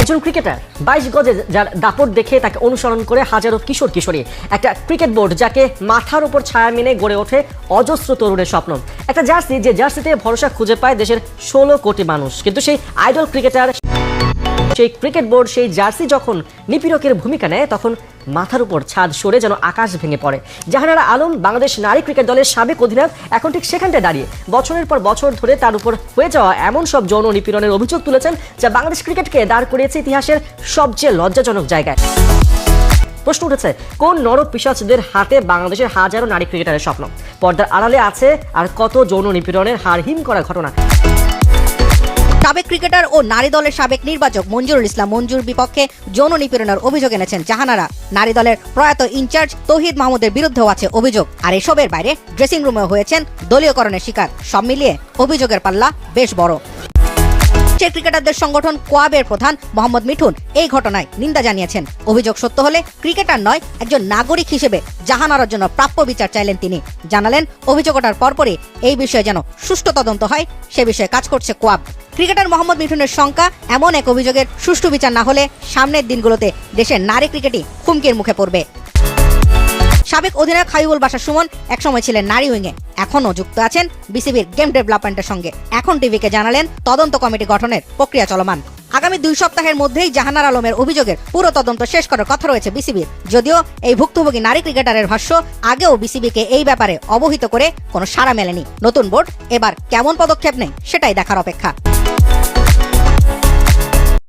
একজন ক্রিকেটার 22 গজে যার দাপট দেখে তাকে অনুসরণ করে হাজারো কিশোর কিশোরী, একটা ক্রিকেট বোর্ড যাকে মাথার উপর ছায়া মেনে গড়ে ওঠে অজস্র তরুণের স্বপ্ন, একটা জার্সি যে জার্সিতে ভরসা খুঁজে পায় দেশের 16 কোটি মানুষ। কিন্তু সেই আইডল ক্রিকেটার, সেই ক্রিকেট বোর্ড, সেই জার্সি যখন নিপীড়কের ভূমিকা নেয় তখন মাথার উপর ছাদ সরে যেন আকাশ ভেঙে পড়ে। জাহানারা আলম বাংলাদেশ নারী ক্রিকেট দলের সাবেক অধিনায়ক এখন ঠিক সেখানটায় দাঁড়িয়ে বছরের পর বছর ধরে তার উপর হয়ে যাওয়া এমন সব যৌন নিপীড়নের অভিযোগ তুলেছেন যা বাংলাদেশ ক্রিকেটকে দাঁড় করিয়েছে ইতিহাসের সবচেয়ে লজ্জাজনক জায়গায়। প্রশ্ন উঠেছে, কোন নরক পিশাচদের হাতে বাংলাদেশের হাজারো নারী ক্রিকেটারের স্বপ্ন? পর্দার আড়ালে আছে আর কত যৌন নিপীড়নের হার হিম করা ঘটনা। সাবেক ক্রিকেটার ও নারী দলের সাবেক নির্বাচক মঞ্জুরুল ইসলাম মঞ্জুর বিপক্ষে যৌন নিপীড়নের অভিযোগ এনেছেন জাহানারা। নারী দলের প্রয়াত ইনচার্জ তৌহিদ মাহমুদের বিরুদ্ধেও আছে অভিযোগ। আর এসবের বাইরে ড্রেসিং রুমেও হয়েছেন দলীয়করণের শিকার। সব মিলিয়ে অভিযোগের পাল্লা বেশ বড়। ক্রিকেটারদের সংগঠন কোয়াবের প্রধান মোহাম্মদ মিঠুন এই ঘটনায় নিন্দা জানিয়েছেন। অভিযোগ সত্য হলে ক্রিকেটার নয়, একজন নাগরিক হিসেবে জাহানারার জন্য প্রাপ্য বিচার চাইলেন তিনি। জানালেন অভিযোগ ওঠার পরপরই এই বিষয়ে যেন সুষ্ঠু তদন্ত হয় সে বিষয়ে কাজ করছে কোয়াব। ক্রিকেটার মোহাম্মদ মিঠুনের শঙ্কা, এমন এক অভিযোগের সুষ্ঠু বিচার না হলে সামনের দিনগুলোতে দেশের নারী ক্রিকেটই হুমকির মুখে পড়বে। সাবেক অধিনায়ক হাবিবুল বাশার সুমন একসময় ছিলেন নারী উইংয়ে, এখনও যুক্ত আছেন বিসিবির গেম ডেভেলপমেন্টের সঙ্গে। এখন টিভিকে জানালেন তদন্ত কমিটি গঠনের প্রক্রিয়া চলমান। আগামী 2 সপ্তাহের মধ্যেই জাহানারা আলমের অভিযোগের পুরো তদন্ত শেষ করার কথা রয়েছে বিসিবির। যদিও এই ভুক্তভোগী নারী ক্রিকেটারের ভাষ্য, আগেও বিসিবিকে এই ব্যাপারে অবহিত করে কোনো সাড়া মেলেনি। নতুন বোর্ড এবার কেমন পদক্ষেপ নেয় সেটাই দেখার অপেক্ষা।